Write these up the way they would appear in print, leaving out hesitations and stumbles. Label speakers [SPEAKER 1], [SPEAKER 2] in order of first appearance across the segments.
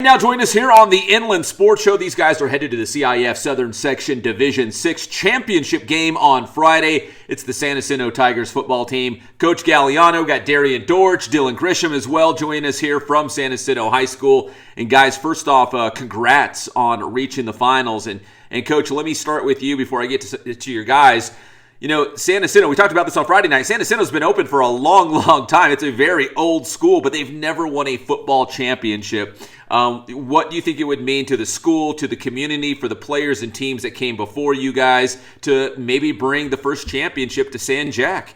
[SPEAKER 1] Now join us here on the Inland Sports Show. These guys are headed to the CIF Southern Section Division 6 championship game on Friday. It's the San Jacinto Tigers football team. Coach Galliano, got Dereun Dortch, Dillon Gresham as well joining us here from San Jacinto High School. And guys, first off, congrats on reaching the finals. And Coach, let me start with you before I get to your guys. You know, San Jacinto, we talked about this on Friday night. San Jacinto's been open for a long, long time. It's a very old school, but they've never won a football championship. What do you think it would mean to the school, to the community, for the players and teams that came before you guys to maybe bring the first championship to San Jack?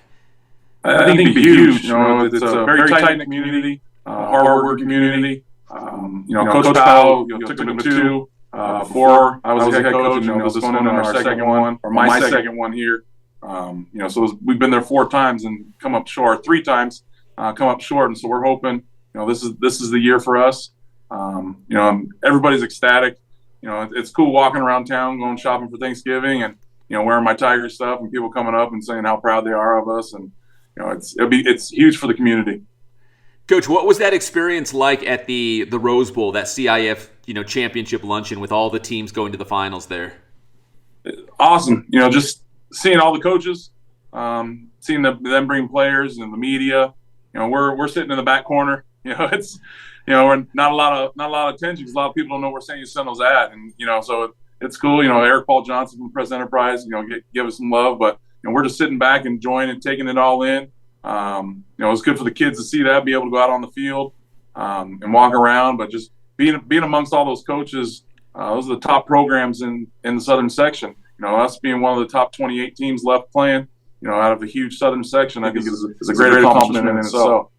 [SPEAKER 2] I think it'd be huge. You know, it's a very tight community, hard-working community. Coach Powell took them to two before I was head coach. This one in our second one, or my second one here. So we've been there 4 times and come up short. 3 times, come up short, and so we're hoping. This is the year for us. Everybody's ecstatic. It's cool walking around town, going shopping for Thanksgiving, and wearing my Tiger stuff, and people coming up and saying how proud they are of us, and it's huge for the community.
[SPEAKER 1] Coach, what was that experience like at the Rose Bowl, that CIF championship luncheon with all the teams going to the finals there?
[SPEAKER 2] Awesome. Just seeing all the coaches, seeing them bring players and the media. We're sitting in the back corner. It's we're not a lot of attention because a lot of people don't know where San Jacinto's at, and so it's cool. Eric Paul Johnson from Press Enterprise, give us some love, but we're just sitting back, enjoying and taking it all in. It's good for the kids to see that, be able to go out on the field and walk around, but just being amongst all those coaches. Those are the top programs in the Southern Section. Us being one of the top 28 teams left playing, out of a huge Southern Section, I think is a great accomplishment in itself.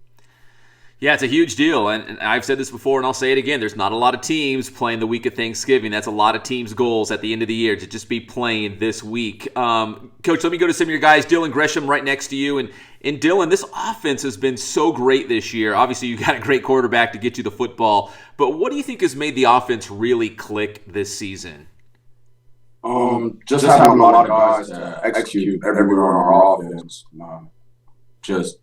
[SPEAKER 1] Yeah, it's a huge deal, and I've said this before, and I'll say it again. There's not a lot of teams playing the week of Thanksgiving. That's a lot of teams' goals at the end of the year, to just be playing this week. Coach, let me go to some of your guys. Dillon Gresham right next to you. And Dillon, this offense has been so great this year. Obviously, you got a great quarterback to get you the football. But what do you think has made the offense really click this season?
[SPEAKER 3] Just having a lot of guys that execute everywhere on our offense. Just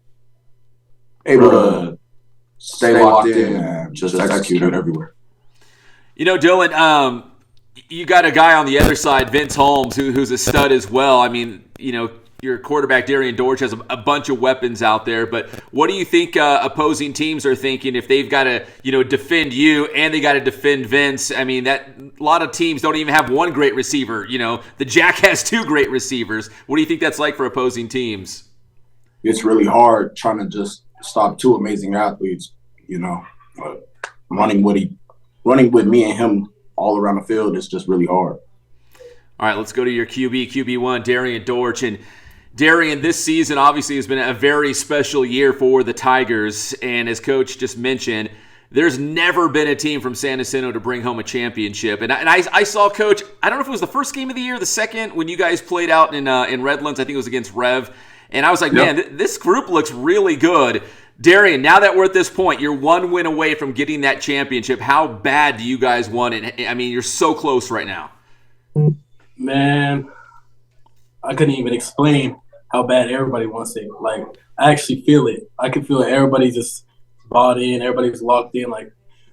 [SPEAKER 3] able to stay locked in and just execute it everywhere.
[SPEAKER 1] Dillon, you got a guy on the other side, Vince Holmes, who's a stud as well. I mean, your quarterback, Dereun Dortch, has a bunch of weapons out there. But what do you think opposing teams are thinking if they've got to, defend you and they got to defend Vince? I mean, a lot of teams don't even have one great receiver. The Jack has 2 great receivers. What do you think that's like for opposing teams?
[SPEAKER 3] It's really hard trying to just stop 2 amazing athletes, running with me and him all around the field is just really hard.
[SPEAKER 1] All right, let's go to your QB1, Dereun Dortch. And Dereun, this season obviously has been a very special year for the Tigers. And as Coach just mentioned, there's never been a team from San Jacinto to bring home a championship. And I saw, Coach, I don't know if it was the first game of the year, the second, when you guys played out in Redlands. I think it was against Rev. And I was like, man, this group looks really good. Dereun, now that we're at this point, you're 1 win away from getting that championship. How bad do you guys want it? I mean, you're so close right now.
[SPEAKER 4] Man, I couldn't even explain how bad everybody wants it. Like, I actually feel it. I can feel it. Everybody's just bought in. Everybody's locked in. Like,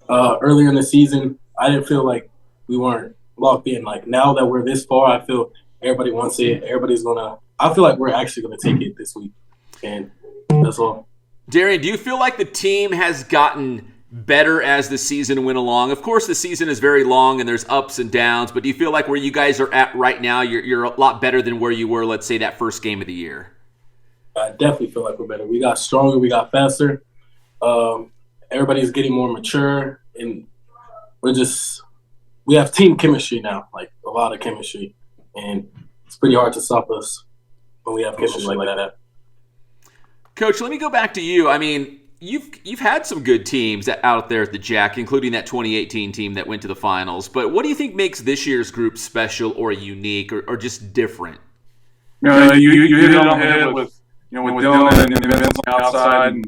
[SPEAKER 4] earlier in the season, I didn't feel like we weren't locked in. Like, now that we're this far, I feel everybody wants it. I feel like we're actually going to take it this week. And that's all.
[SPEAKER 1] Dereun, do you feel like the team has gotten better as the season went along? Of course, the season is very long and there's ups and downs, but do you feel like where you guys are at right now, you're a lot better than where you were, let's say, that first game of the year?
[SPEAKER 4] I definitely feel like we're better. We got stronger. We got faster. Everybody's getting more mature, and we have team chemistry now, like a lot of chemistry, and it's pretty hard to stop us when we have chemistry like that.
[SPEAKER 1] Coach, let me go back to you. I mean, you've had some good teams out there at the Jack, including that 2018 team that went to the finals. But what do you think makes this year's group special or unique or just different?
[SPEAKER 2] You hit it on the head with Dillon and Vince on the outside, and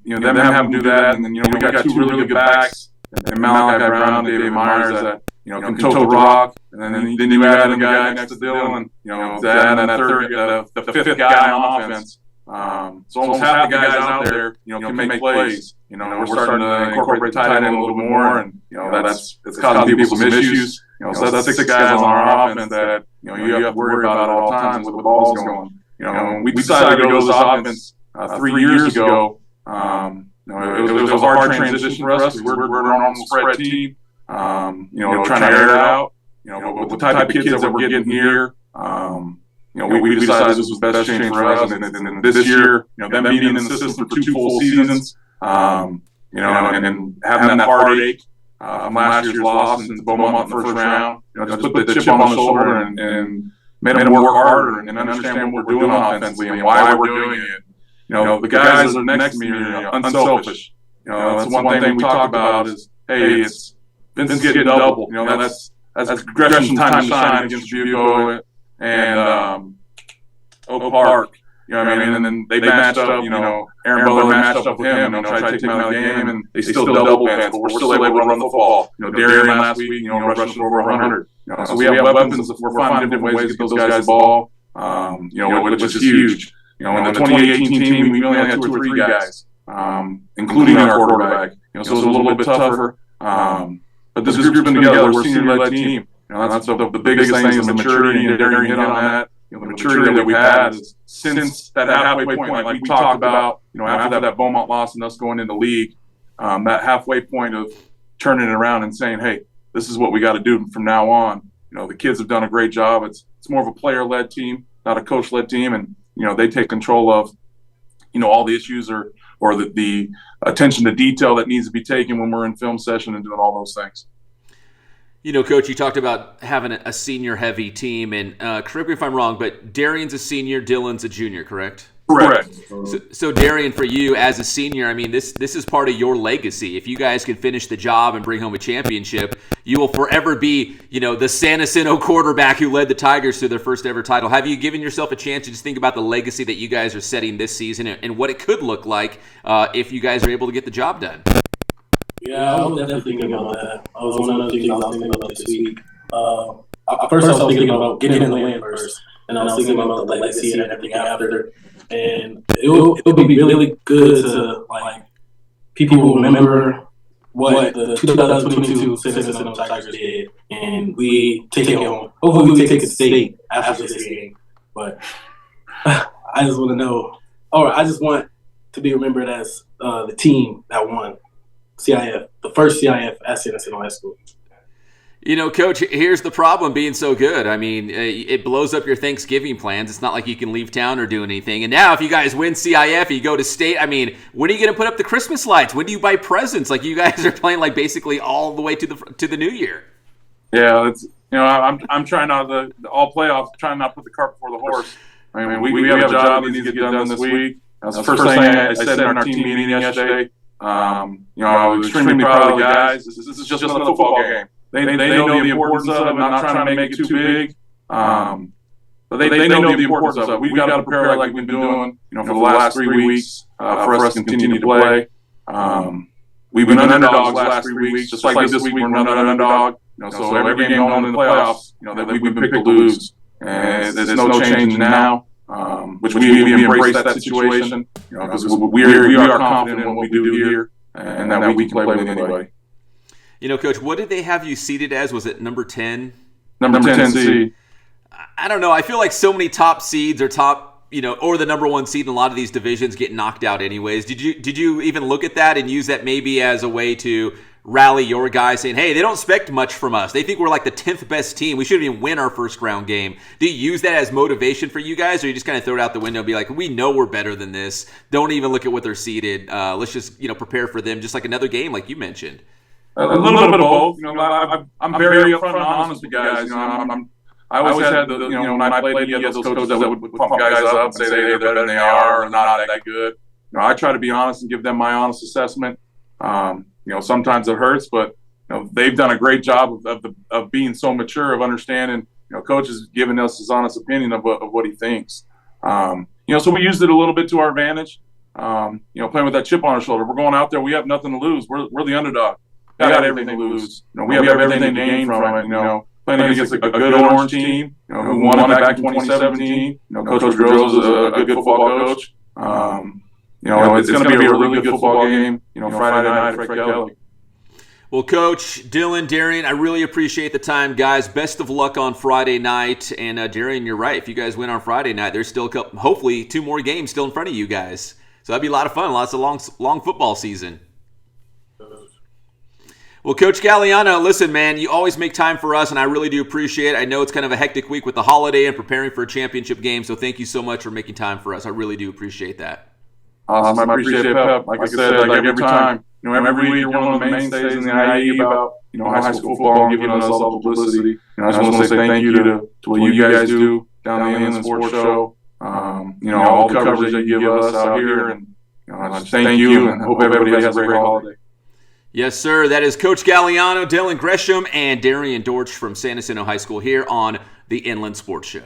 [SPEAKER 2] them having to do that, and then we got 2 really good backs, and Malachi Brown and David Myers that can toe rock, and then you add a guy next to Dillon, and that third, the 5th guy on offense. So almost half the guys out there, can make plays. We're starting to incorporate tight end a little bit more, and it's causing people some issues. So that's 6 guys on our offense that you have to worry about at all times with the ball's going. We decided to go to this offense 3 years ago. It was a hard transition for us because we're an almost spread team. Trying to air it out. But with the type of kids that we're getting here, we decided this was the best change for us. And this year, them being in the system for 2 full seasons, and having that heartache from last year's loss in Beaumont in the first round, just put the chip on the shoulder and made them work harder and understand what we're doing offensively and why we're doing it. The guys that are next to me are unselfish. That's one thing we talk about is, hey, it's Vince's getting double. That's Gresham's time to shine against Buco and Oak Park. And then they matched up. Aaron Butler matched up with him. Tried to take him out of the game, and they still double pants, but we're still able to run the football. Dereun last week, rushed for over 100. So we have weapons. We're finding different ways to get those guys the ball, which is huge. In the 2018 team, we only had 2 or 3 guys, including our quarterback. So it was a little bit tougher. But this group's been together. We're a senior-led team. That's the biggest thing is the maturity, and Dereun hit on that. The maturity that we've had is since that halfway point, like we talked about, after that Beaumont loss and us going into league, that halfway point of turning it around and saying, hey, this is what we got to do from now on. The kids have done a great job. It's more of a player-led team, not a coach-led team, and they take control of all the issues or the attention to detail that needs to be taken when we're in film session and doing all those things.
[SPEAKER 1] Coach, you talked about having a senior-heavy team, and correct me if I'm wrong, but Dereun's a senior, Dillon's a junior, correct?
[SPEAKER 2] Correct.
[SPEAKER 1] So Dereun, for you as a senior, this is part of your legacy. If you guys can finish the job and bring home a championship, you will forever be, the San Jacinto quarterback who led the Tigers to their first ever title. Have you given yourself a chance to just think about the legacy that you guys are setting this season and what it could look like if you guys are able to get the job done?
[SPEAKER 4] Yeah, I was definitely thinking about that. I was one of the things I was thinking about this week. First, I was thinking about getting in the win first, and I was thinking about the legacy and everything after. And it'll be really good to people remember what the 2022 San Jacinto Tigers did, and we take it home. Hopefully, we take it to state after this game. But I just want to know, or I just want to be remembered as the team that won CIF, the first CIF at San Jacinto High School.
[SPEAKER 1] Coach, here's the problem being so good. It blows up your Thanksgiving plans. It's not like you can leave town or do anything. And now if you guys win CIF, you go to state. When are you going to put up the Christmas lights? When do you buy presents? You guys are playing basically all the way to the new year.
[SPEAKER 2] Yeah, it's I'm trying not to all playoffs, trying not to put the cart before the horse. We have a job that needs to get done this week. That's the first thing I said in our team meeting yesterday. I was extremely proud of the guys. This is just another football game. They know the importance of it, not trying to make it too big. But they know the importance of it. We've got to prepare like we've been doing, for the last 3 weeks for us to continue to play. We've been underdogs the last 3 weeks, just like this week we're another underdog. So every game going in the playoffs, that we've been picked to lose. And there's no change now, which we embrace that situation, because we are confident in what we do here and that we can play with anybody.
[SPEAKER 1] Coach, what did they have you seated as? Was it number 10?
[SPEAKER 2] Number 10 seed.
[SPEAKER 1] I don't know. I feel like so many top seeds or or the number 1 seed in a lot of these divisions get knocked out anyways. Did you even look at that and use that maybe as a way to rally your guys saying, hey, they don't expect much from us. They think we're like the 10th best team. We shouldn't even win our first round game. Do you use that as motivation for you guys, or you just kind of throw it out the window and be like, we know we're better than this. Don't even look at what they're seeded. Let's just, prepare for them just like another game like you mentioned.
[SPEAKER 2] A little bit of both. I'm very upfront and honest with guys. I always had when I played, you had those coaches that would pump guys up and say they're better than they are or not that good. I try to be honest and give them my honest assessment. Sometimes it hurts, but they've done a great job of being so mature, of understanding. Coach has given us his honest opinion of what he thinks. So we used it a little bit to our advantage. Playing with that chip on our shoulder, we're going out there. We have nothing to lose. We're the underdog. We got everything to lose. We have everything to gain from it. Playing against a good orange team, who won it back in 2017. Coach Drills is a good football coach. It's going to be a really good football game. Friday night at Fred Kelly.
[SPEAKER 1] Well, Coach, Dillon, Dereun, I really appreciate the time, guys. Best of luck on Friday night. And Dereun, you're right. If you guys win on Friday night, there's still hopefully 2 more games still in front of you guys. So that'd be a lot of fun. Lots of long football season. Well, Coach Galliano, listen, man, you always make time for us, and I really do appreciate it. I know it's kind of a hectic week with the holiday and preparing for a championship game, so thank you so much for making time for us. I really do appreciate that.
[SPEAKER 2] Awesome. I appreciate it, Pep. Like I said, every time, every week you're one of the mainstays in the IE about, high school football and giving us all the publicity. I just want to say thank you to what you guys do down the Inland Sports Show. All the coverage that you give us out here, and just thank you, and hope everybody has a great holiday.
[SPEAKER 1] Yes, sir. That is Coach Galliano, Dillon Gresham, and Dereun Dortch from San Jacinto High School here on the Inland Sports Show.